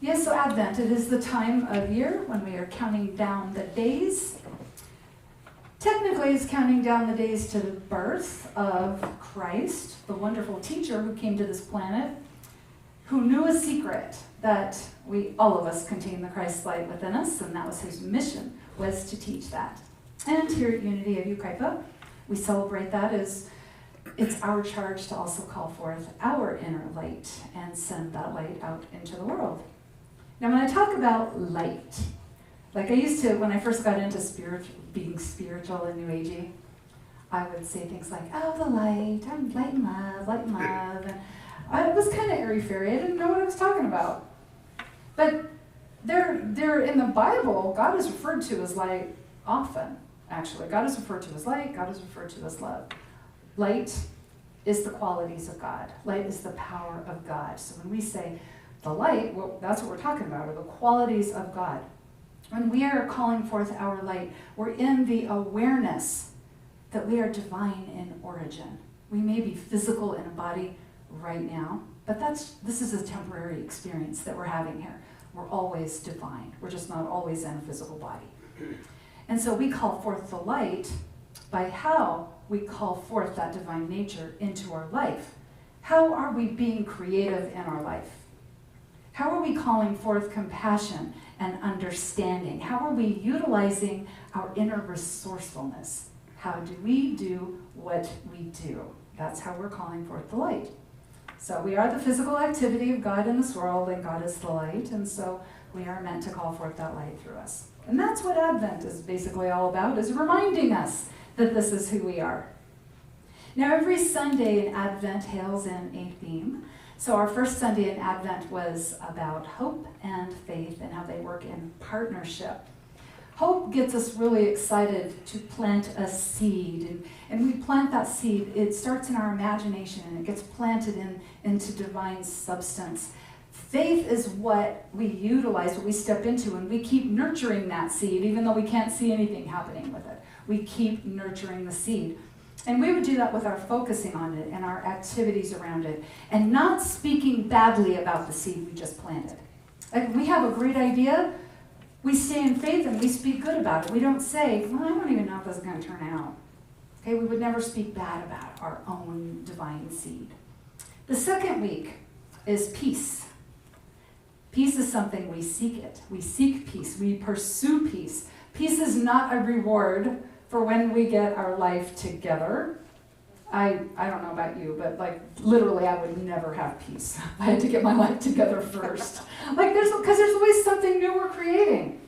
Yes, so Advent, it is the time of year when we are counting down the days. Technically, it's counting down the days to the birth of Christ, the wonderful teacher who came to this planet, who knew a secret that all of us contain the Christ light within us, and that was his mission, was to teach that. And here at Unity of Ukaipa, we celebrate that as it's our charge to also call forth our inner light and send that light out into the world. Now, when I talk about light, like I used to, when I first got into being spiritual and New Agey, I would say things like, oh, the light, I'm light and love, light and love. And it was kind of airy-fairy. I didn't know what I was talking about. But they're in the Bible, God is referred to as light often, actually. God is referred to as light, God is referred to as love. Light is the qualities of God. Light is the power of God. So when we say the light, well, that's what we're talking about, are the qualities of God. When we are calling forth our light, we're in the awareness that we are divine in origin. We may be physical in a body right now, but this is a temporary experience that we're having here. We're always divine. We're just not always in a physical body. And so we call forth the light by how we call forth that divine nature into our life. How are we being creative in our life? How are we calling forth compassion and understanding? How are we utilizing our inner resourcefulness? How do we do what we do? That's how we're calling forth the light. So we are the physical activity of God in this world, and God is the light, and so we are meant to call forth that light through us. And that's what Advent is basically all about, is reminding us that this is who we are. Now, every Sunday in Advent hails in a theme. So our first Sunday in Advent was about hope and faith and how they work in partnership. Hope gets us really excited to plant a seed, and we plant that seed. It starts in our imagination and it gets planted into divine substance. Faith is what we utilize, what we step into, and we keep nurturing that seed even though we can't see anything happening with it. We keep nurturing the seed. And we would do that with our focusing on it and our activities around it, and not speaking badly about the seed we just planted. Like, we have a great idea, we stay in faith and we speak good about it. We don't say, well, I don't even know if this is going to turn out. Okay, we would never speak bad about our own divine seed. The second week is peace. Peace is something we seek it. We seek peace. We pursue peace. Peace is not a reward for when we get our life together. I don't know about you, but like literally I would never have peace. I had to get my life together first. Because there's always something new we're creating.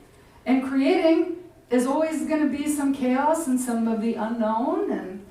And creating is always going to be some chaos and some of the unknown, and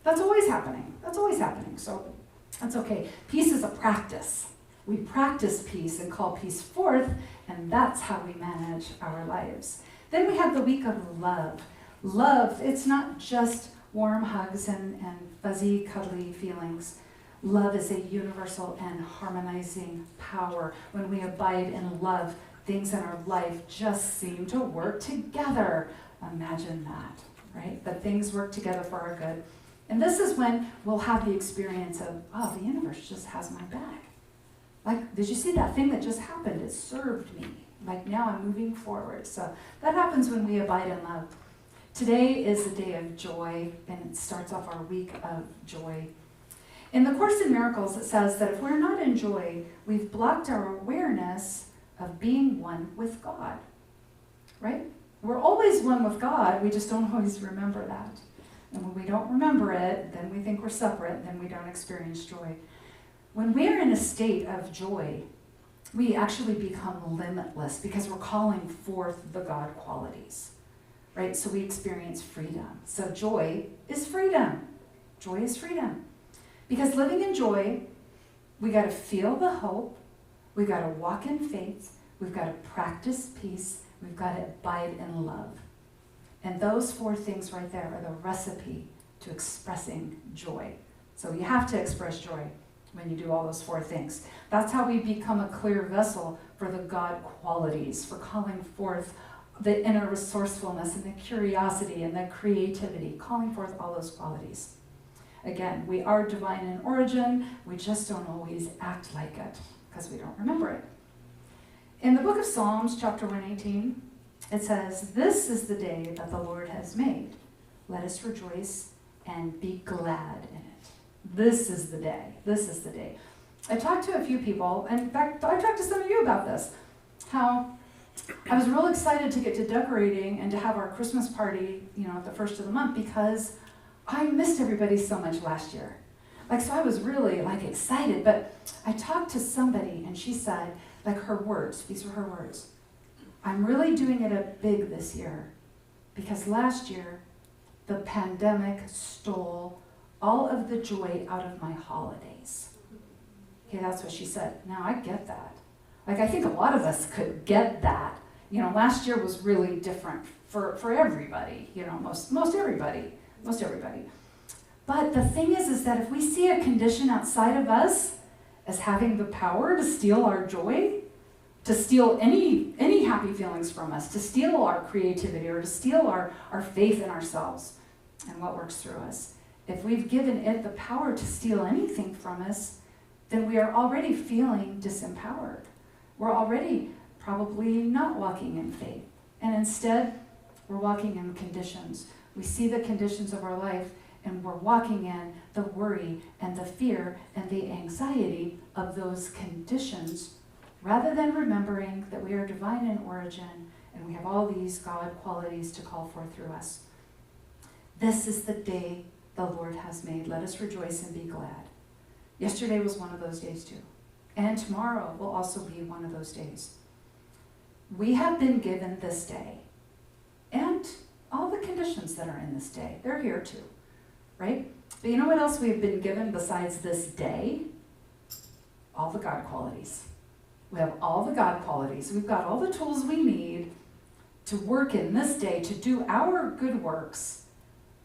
that's always happening. That's always happening, so that's okay. Peace is a practice. We practice peace and call peace forth, and that's how we manage our lives. Then we have the week of love. Love, it's not just warm hugs and fuzzy, cuddly feelings. Love is a universal and harmonizing power. When we abide in love, things in our life just seem to work together. Imagine that, right? That things work together for our good. And this is when we'll have the experience of, oh, the universe just has my back. Like, did you see that thing that just happened? It served me. Like, now I'm moving forward. So that happens when we abide in love. Today is a day of joy, and it starts off our week of joy. In the Course in Miracles, it says that if we're not in joy, we've blocked our awareness of being one with God, right? We're always one with God, we just don't always remember that. And when we don't remember it, then we think we're separate, and then we don't experience joy. When we're in a state of joy, we actually become limitless because we're calling forth the God qualities. Right? So we experience freedom. So joy is freedom. Joy is freedom. Because living in joy, we got to feel the hope, we got to walk in faith, we've got to practice peace, we've got to abide in love. And those four things right there are the recipe to expressing joy. So you have to express joy when you do all those four things. That's how we become a clear vessel for the God qualities, for calling forth the inner resourcefulness and the curiosity and the creativity, calling forth all those qualities. Again, we are divine in origin, we just don't always act like it because we don't remember it. In the book of Psalms, chapter 118, it says, "This is the day that the Lord has made. Let us rejoice and be glad in it." This is the day. This is the day. I talked to a few people, and in fact, I talked to some of you about this, how I was real excited to get to decorating and to have our Christmas party, at the first of the month, because I missed everybody so much last year. So I was really, excited, but I talked to somebody, and she said, her words, these were her words, "I'm really doing it a big this year, because last year, the pandemic stole all of the joy out of my holidays." Okay, that's what she said. Now, I get that. I think a lot of us could get that. Last year was really different for everybody, most everybody. But the thing is that if we see a condition outside of us as having the power to steal our joy, to steal any happy feelings from us, to steal our creativity, or to steal our faith in ourselves and what works through us, if we've given it the power to steal anything from us, then we are already feeling disempowered. We're already probably not walking in faith. And instead, we're walking in conditions. We see the conditions of our life, and we're walking in the worry and the fear and the anxiety of those conditions, rather than remembering that we are divine in origin and we have all these God qualities to call forth through us. This is the day the Lord has made. Let us rejoice and be glad. Yesterday was one of those days too. And tomorrow will also be one of those days. We have been given this day and all the conditions that are in this day. They're here too, right? But you know what else we've been given besides this day? All the God qualities. We have all the God qualities. We've got all the tools we need to work in this day, to do our good works,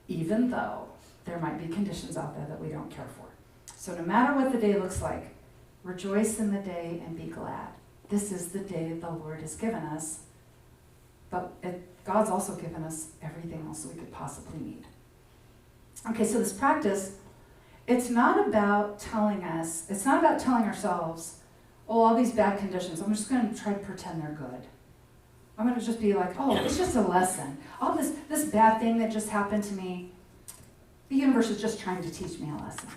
even though there might be conditions out there that we don't care for. So no matter what the day looks like, rejoice in the day and be glad. This is the day the Lord has given us, but God's also given us everything else we could possibly need. Okay, so this practice, it's not about telling ourselves, oh, all these bad conditions, I'm just going to try to pretend they're good. I'm going to just be like, oh, it's just a lesson. All this bad thing that just happened to me, the universe is just trying to teach me a lesson.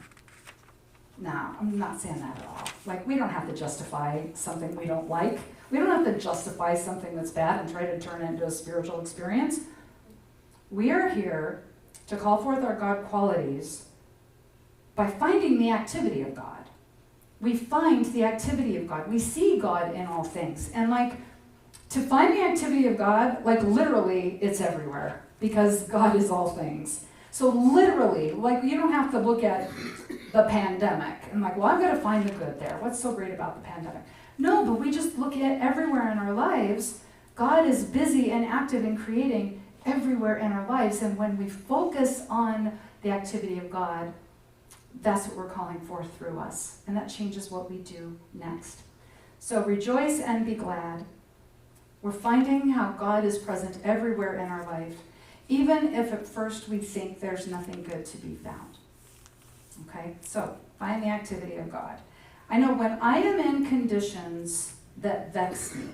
No, I'm not saying that at all. We don't have to justify something we don't like. We don't have to justify something that's bad and try to turn it into a spiritual experience. We are here to call forth our God qualities by finding the activity of God. We find the activity of God. We see God in all things. And to find the activity of God, literally, it's everywhere, because God is all things. So literally, you don't have to look at the pandemic and I've got to find the good there. What's so great about the pandemic? No, but we just look at everywhere in our lives. God is busy and active in creating everywhere in our lives. And when we focus on the activity of God, that's what we're calling forth through us. And that changes what we do next. So rejoice and be glad. We're finding how God is present everywhere in our life, even if at first we think there's nothing good to be found. Okay, so find the activity of God. I know when I am in conditions that vex me,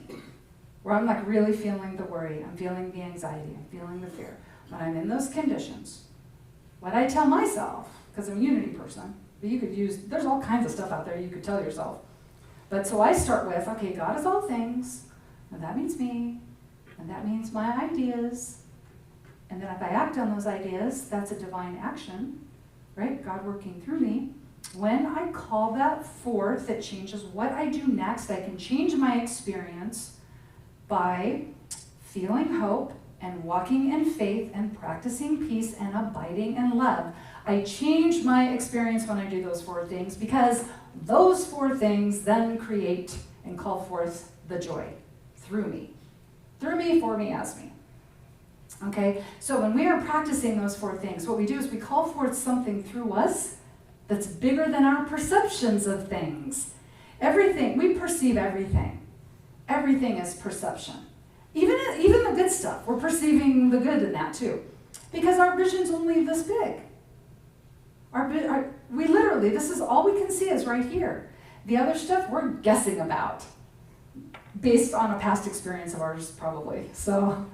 where I'm really feeling the worry, I'm feeling the anxiety, I'm feeling the fear, when I'm in those conditions, what I tell myself, because I'm a unity person, but there's all kinds of stuff out there you could tell yourself. But so I start with, okay, God is all things, and that means me, and that means my ideas. And then if I act on those ideas, that's a divine action, right? God working through me. When I call that forth, it changes what I do next. I can change my experience by feeling hope and walking in faith and practicing peace and abiding in love. I change my experience when I do those four things, because those four things then create and call forth the joy through me. Through me, for me, as me. Okay, so when we are practicing those four things, what we do is we call forth something through us that's bigger than our perceptions of things. Everything, we perceive everything. Everything is perception. Even the good stuff, we're perceiving the good in that too. Because our vision's only this big. We literally, this is all we can see is right here. The other stuff we're guessing about. based on a past experience of ours, probably. So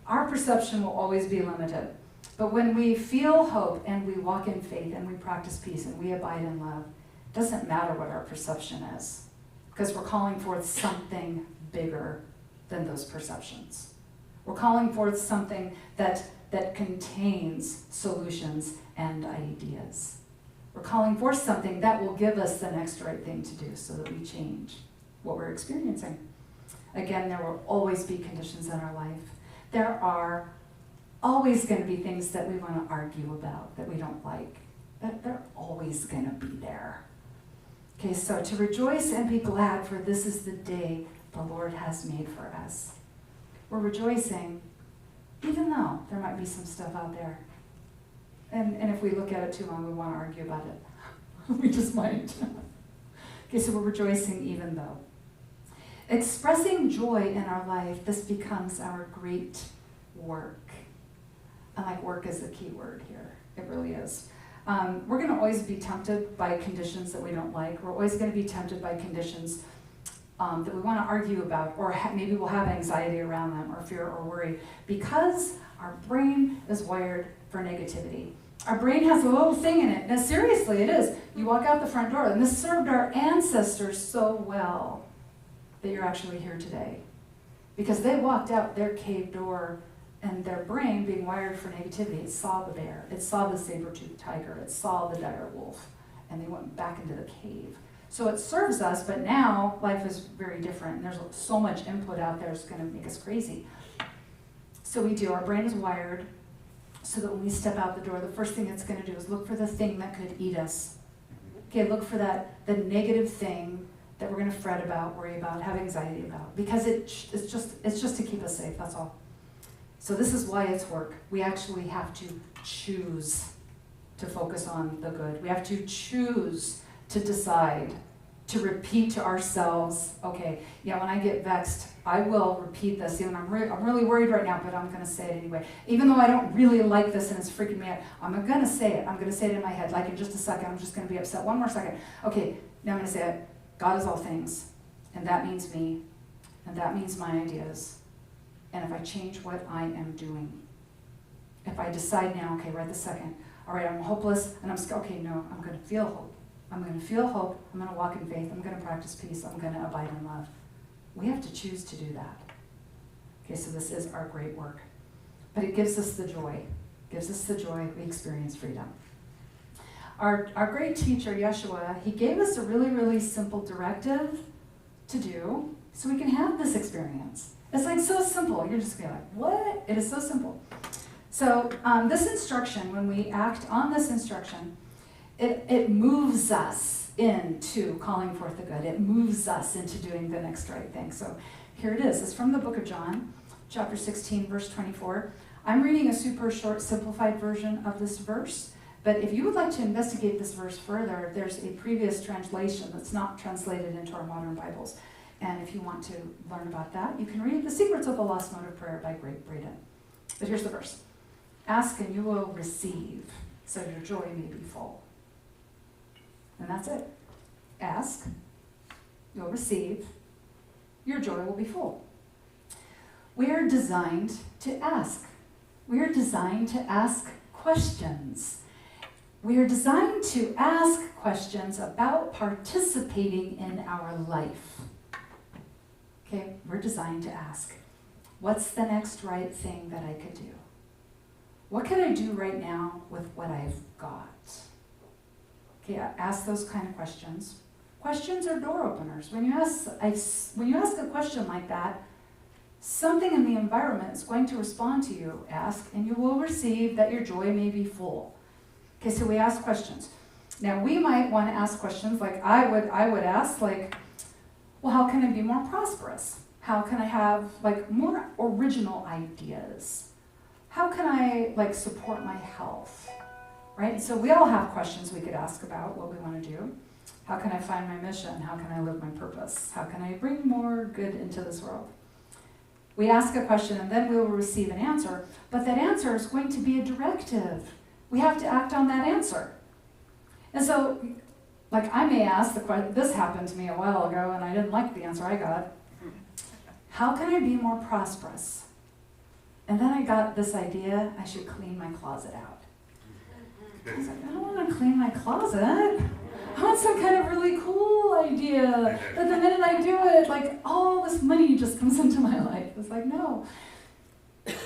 our perception will always be limited. But when we feel hope and we walk in faith and we practice peace and we abide in love, it doesn't matter what our perception is, because we're calling forth something bigger than those perceptions. We're calling forth something that contains solutions and ideas. We're calling forth something that will give us the next right thing to do so that we change what we're experiencing. Again, there will always be conditions in our life. There are always going to be things that we want to argue about, that we don't like. They're always going to be there. Okay, so to rejoice and be glad, for this is the day the Lord has made for us. We're rejoicing, even though there might be some stuff out there. And if we look at it too long, we want to argue about it. We just might. Okay, so we're rejoicing even though. Expressing joy in our life, this becomes our great work. I like work as a key word here. It really is. We're going to always be tempted by conditions that we don't like. We're always going to be tempted by conditions that we want to argue about, or maybe we'll have anxiety around them, or fear or worry, because our brain is wired for negativity. Our brain has a little thing in it. Now, seriously, it is. You walk out the front door, and this served our ancestors so well that you're actually here today. Because they walked out their cave door, and their brain, being wired for negativity, it saw the bear, it saw the saber-toothed tiger, it saw the dire wolf, and they went back into the cave. So it serves us, but now life is very different, and there's so much input out there, it's going to make us crazy. So we do. Our brain is wired so that when we step out the door, the first thing it's going to do is look for the thing that could eat us. Okay, look for the negative thing that we're going to fret about, worry about, have anxiety about, because it's just to keep us safe. That's all. So this is why it's work. We actually have to choose to focus on the good. We have to choose to decide, to repeat to ourselves, okay, yeah, when I get vexed, I will repeat this. Even I'm really worried right now, but I'm going to say it anyway. Even though I don't really like this and it's freaking me out, I'm going to say it. I'm going to say it in my head. Like in just a second, I'm just going to be upset. One more second. Okay, now I'm going to say it. God is all things, and that means me, and that means my ideas. And if I change what I am doing, if I decide now, okay, right this second, all right, I'm hopeless, and I'm scared, okay, no, I'm going to feel hope. I'm going to feel hope. I'm going to walk in faith. I'm going to practice peace. I'm going to abide in love. We have to choose to do that. Okay, so this is our great work. But it gives us the joy. Gives us the joy. We experience freedom. Our great teacher, Yeshua, he gave us a really, really simple directive to do so we can have this experience. It's like so simple. You're just going to be like, what? It is so simple. So this instruction, when we act on this instruction, it moves us into calling forth the good. It moves us into doing the next right thing. So here it is. It's from the book of John, chapter 16, verse 24. I'm reading a super short, simplified version of this verse. But if you would like to investigate this verse further, there's a previous translation that's not translated into our modern Bibles. And if you want to learn about that, you can read The Secrets of the Lost Mode of Prayer by Great Braden. But here's the verse. Ask and you will receive, so your joy may be full. And that's it. Ask, you'll receive, your joy will be full. We are designed to ask. We are designed to ask questions. We are designed to ask questions about participating in our life. Okay, we're designed to ask, what's the next right thing that I could do? What can I do right now with what I've got? Okay, ask those kind of questions. Questions are door openers. When you ask a question like that, something in the environment is going to respond to you. Ask, and you will receive that your joy may be full. Okay, so we ask questions. Now, we might want to ask questions like I would ask, like, well, how can I be more prosperous? How can I have, like, more original ideas? How can I, support my health? Right? So we all have questions we could ask about what we want to do. How can I find my mission? How can I live my purpose? How can I bring more good into this world? We ask a question and then we will receive an answer, but that answer is going to be a directive. We have to act on that answer. And so, I may ask the question, this happened to me a while ago and I didn't like the answer I got. How can I be more prosperous? And then I got this idea, I should clean my closet out. I was like, I don't want to clean my closet. I want some kind of really cool idea. But the minute I do it, like all this money just comes into my life. It's like, no.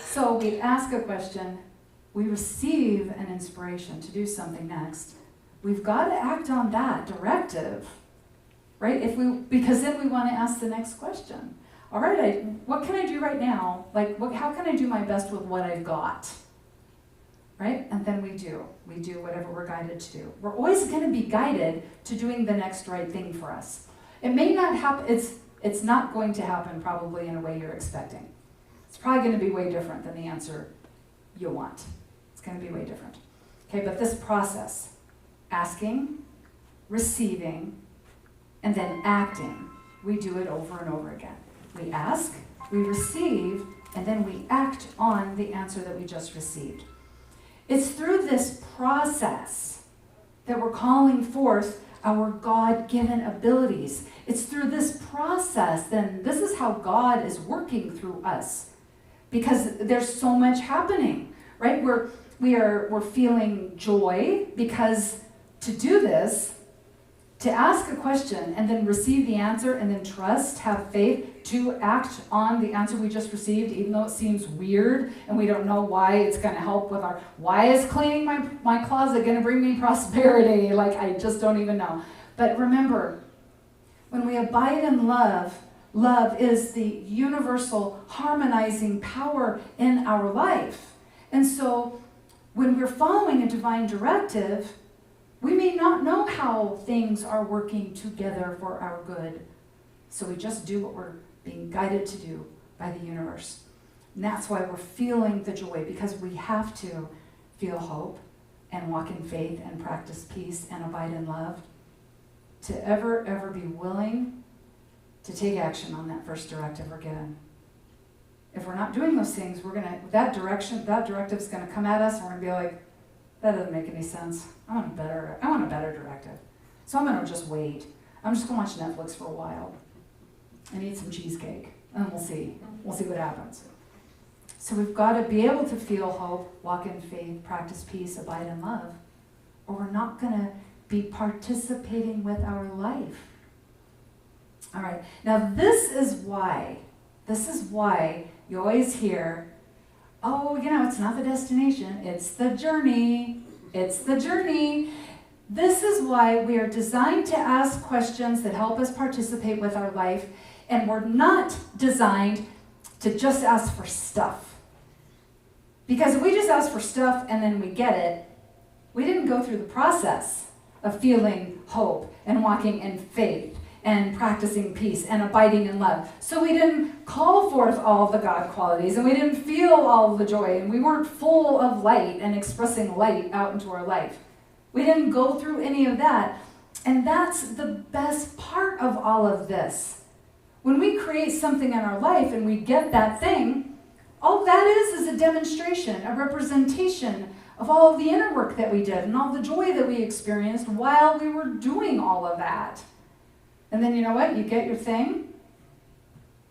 So we ask a question, we receive an inspiration to do something next. We've got to act on that directive, right? Because then we want to ask the next question. All right, what can I do right now? Like, how can I do my best with what I've got? Right? And then we do whatever we're guided to do. We're always going to be guided to doing the next right thing for us. It may not happen, it's not going to happen probably in a way you're expecting. It's probably going to be way different than the answer you want. It's going to be way different. Okay, but this process, asking, receiving, and then acting, we do it over and over again. We ask, we receive, and then we act on the answer that we just received. It's through this process that we're calling forth our God-given abilities. It's through this process, then this is how God is working through us. Because there's so much happening, right? We're feeling joy because to do this, to ask a question and then receive the answer and then trust, have faith to act on the answer we just received, even though it seems weird and we don't know why it's going to help with why is cleaning my closet going to bring me prosperity? Like, I just don't even know. But remember, when we abide in love, love is the universal harmonizing power in our life. And so when we're following a divine directive, we may not know how things are working together for our good. So we just do what we're being guided to do by the universe. And that's why we're feeling the joy, because we have to feel hope and walk in faith and practice peace and abide in love to ever be willing to take action on that first directive we're given. If we're not doing those things, that directive's going to come at us and we're going to be like, that doesn't make any sense. I want a better directive. So I'm going to just wait. I'm just going to watch Netflix for a while and eat some cheesecake, and we'll see. We'll see what happens. So we've got to be able to feel hope, walk in faith, practice peace, abide in love, or we're not going to be participating with our life. All right. Now this is why you always hear, oh, it's not the destination, it's the journey. It's the journey. This is why we are designed to ask questions that help us participate with our life, and we're not designed to just ask for stuff. Because if we just ask for stuff and then we get it, we didn't go through the process of feeling hope and walking in faith and practicing peace and abiding in love. So we didn't call forth all the God qualities, and we didn't feel all the joy, and we weren't full of light and expressing light out into our life. We didn't go through any of that. And that's the best part of all of this. When we create something in our life and we get that thing, all that is a demonstration, a representation of all of the inner work that we did and all the joy that we experienced while we were doing all of that. And then you know what? You get your thing,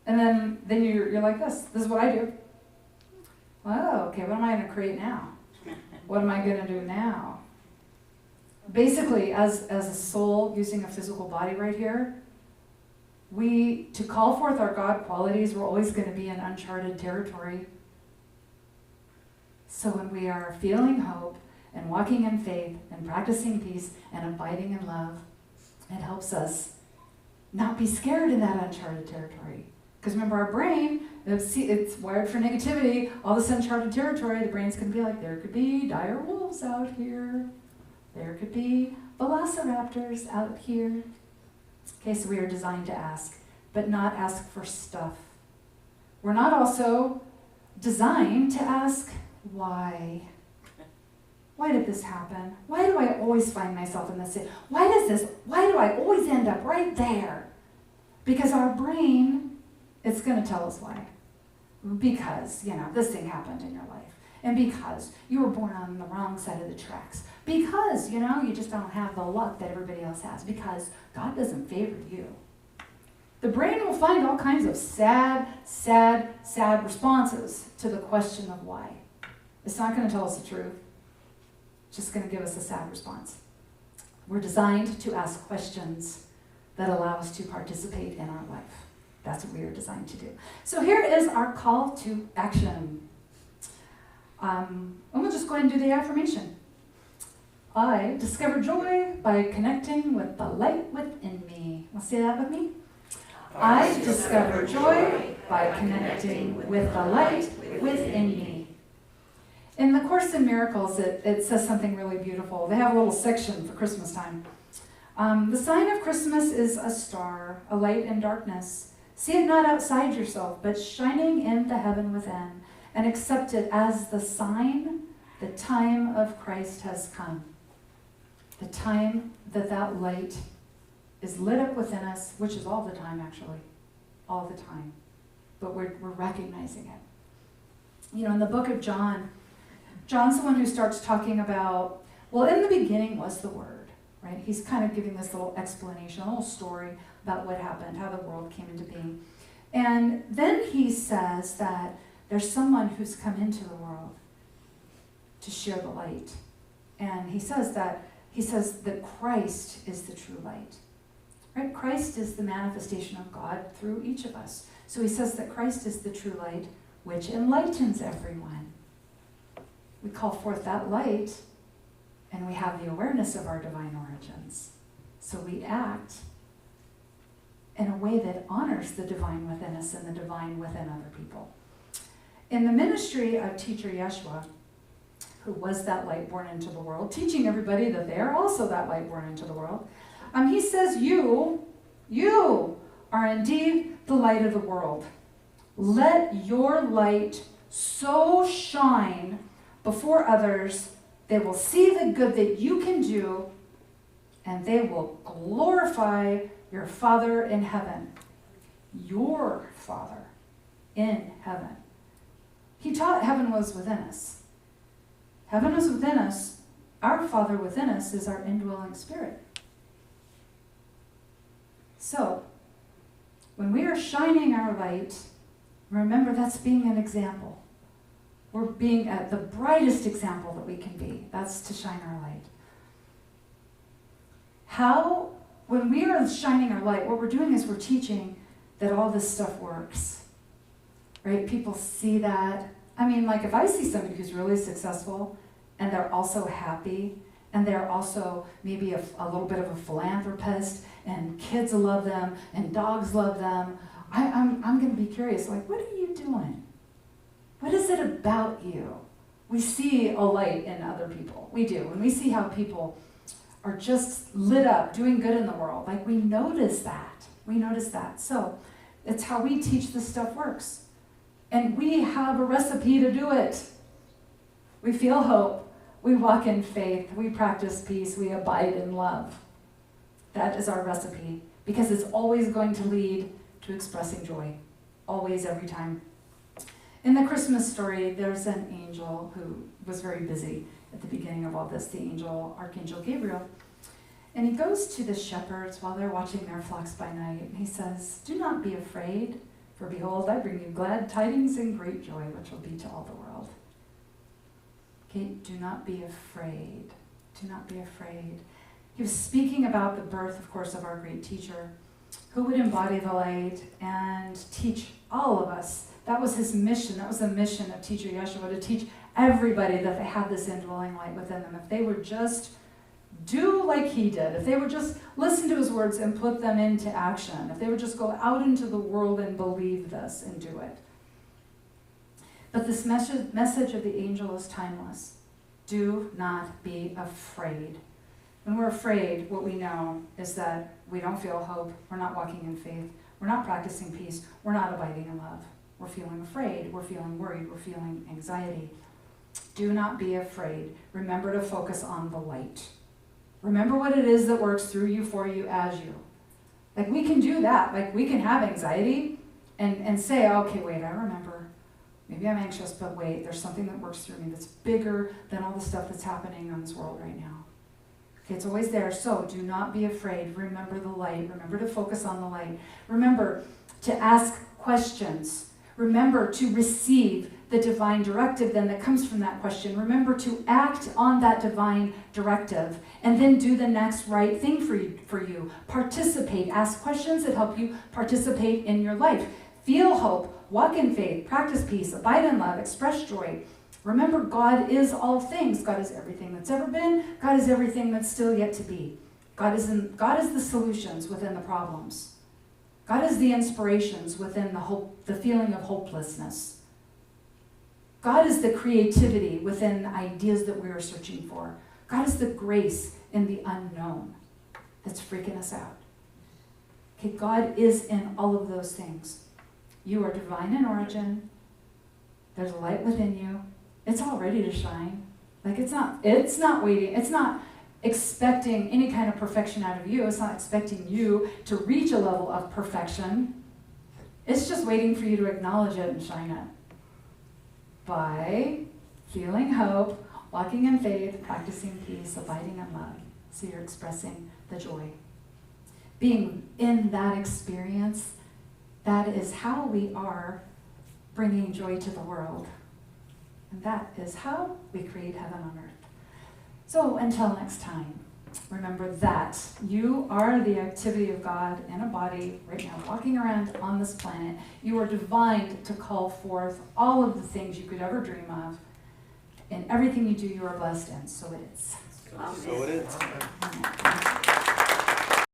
and then you're like this. This is what I do. Oh, okay, what am I going to create now? What am I going to do now? Basically, as a soul using a physical body right here, to call forth our God qualities, we're always going to be in uncharted territory. So when we are feeling hope and walking in faith and practicing peace and abiding in love, it helps us not be scared in that uncharted territory. Because remember, our brain, it's wired for negativity. All this uncharted territory, the brain's going to be like, there could be dire wolves out here. There could be velociraptors out here. Okay, so we are designed to ask, but not ask for stuff. We're not also designed to ask, why? Why did this happen? Why do I always find myself in this situation? Why do I always end up right there? Because our brain, it's going to tell us why. Because, this thing happened in your life. And because you were born on the wrong side of the tracks. Because, you just don't have the luck that everybody else has. Because God doesn't favor you. the brain will find all kinds of sad responses to the question of why. It's not going to tell us the truth. It's just going to give us a sad response. We're designed to ask questions that allow us to participate in our life. That's what we are designed to do. So here is our call to action. And we'll just go ahead and do the affirmation. I discover joy by connecting with the light within me. Want to say that with me? I discover joy by connecting with the light within me. In the Course in Miracles, it says something really beautiful. They have a little section for Christmas time. The sign of Christmas is a star, a light in darkness. See it not outside yourself, but shining in the heaven within, and accept it as the sign the time of Christ has come. The time that light is lit up within us, which is all the time, actually. All the time. But we're recognizing it. You know, in the book of John, John's the one who starts talking about, well, in the beginning was the Word, right? He's kind of giving this little explanation, a little story about what happened, how the world came into being. And then he says that there's someone who's come into the world to share the light. And he says that Christ is the true light. Right? Christ is the manifestation of God through each of us. So he says that Christ is the true light, which enlightens everyone. We call forth that light, and we have the awareness of our divine origins. So we act in a way that honors the divine within us and the divine within other people. In the ministry of Teacher Yeshua, who was that light born into the world, teaching everybody that they are also that light born into the world, he says, you are indeed the light of the world. Let your light so shine before others, they will see the good that you can do, and they will glorify your Father in heaven. Your Father in heaven. He taught heaven was within us. Heaven is within us. Our Father within us is our indwelling spirit. So, when we are shining our light, remember that's being an example. We're being the brightest example that we can be. That's to shine our light. When we are shining our light, what we're doing is we're teaching that all this stuff works. Right? People see that. I mean, like if I see somebody who's really successful and they're also happy and they're also maybe a little bit of a philanthropist and kids love them and dogs love them, I'm going to be curious, like, what are you doing? What is it about you? We see a light in other people. We do. When we see how people are just lit up, doing good in the world, like we notice that. We notice that. So it's how we teach this stuff works. And we have a recipe to do it. We feel hope. We walk in faith. We practice peace. We abide in love. That is our recipe, because it's always going to lead to expressing joy. Always, every time. In the Christmas story, there's an angel who was very busy at the beginning of all this, the angel, Archangel Gabriel. And he goes to the shepherds while they're watching their flocks by night, and he says, "Do not be afraid, for behold, I bring you glad tidings and great joy, which will be to all the world." Okay, do not be afraid. Do not be afraid. He was speaking about the birth, of course, of our great teacher, who would embody the light and teach all of us. That was his mission. That was the mission of Teacher Yeshua, to teach everybody that they had this indwelling light within them. If they would just do like he did, if they would just listen to his words and put them into action, if they would just go out into the world and believe this and do it. But this message of the angel is timeless. Do not be afraid. When we're afraid, what we know is that we don't feel hope, we're not walking in faith, we're not practicing peace, we're not abiding in love. We're feeling afraid, we're feeling worried, we're feeling anxiety. Do not be afraid. Remember to focus on the light. Remember what it is that works through you, for you, as you. Like we can do that. Like we can have anxiety and say, okay, wait, I remember. Maybe I'm anxious, but wait, there's something that works through me that's bigger than all the stuff that's happening in this world right now. Okay, it's always there. So do not be afraid. Remember the light. Remember to focus on the light. Remember to ask questions. Remember to receive the divine directive then that comes from that question. Remember to act on that divine directive and then do the next right thing for you. Participate. Ask questions that help you participate in your life. Feel hope. Walk in faith. Practice peace. Abide in love. Express joy. Remember, God is all things. God is everything that's ever been. God is everything that's still yet to be. God is the solutions within the problems. God is the inspirations within the feeling of hopelessness. God is the creativity within the ideas that we are searching for. God is the grace in the unknown that's freaking us out. Okay, God is in all of those things. You are divine in origin. There's a light within you. It's all ready to shine. Like it's not waiting. It's not expecting any kind of perfection out of you. It's not expecting you to reach a level of perfection. It's just waiting for you to acknowledge it and shine it. By feeling hope, walking in faith, practicing peace, abiding in love. So you're expressing the joy. Being in that experience, that is how we are bringing joy to the world. And that is how we create heaven on earth. So until next time, remember that you are the activity of God in a body right now, walking around on this planet. You are divine to call forth all of the things you could ever dream of. And everything you do, you are blessed in. So it is. So it is. Amen.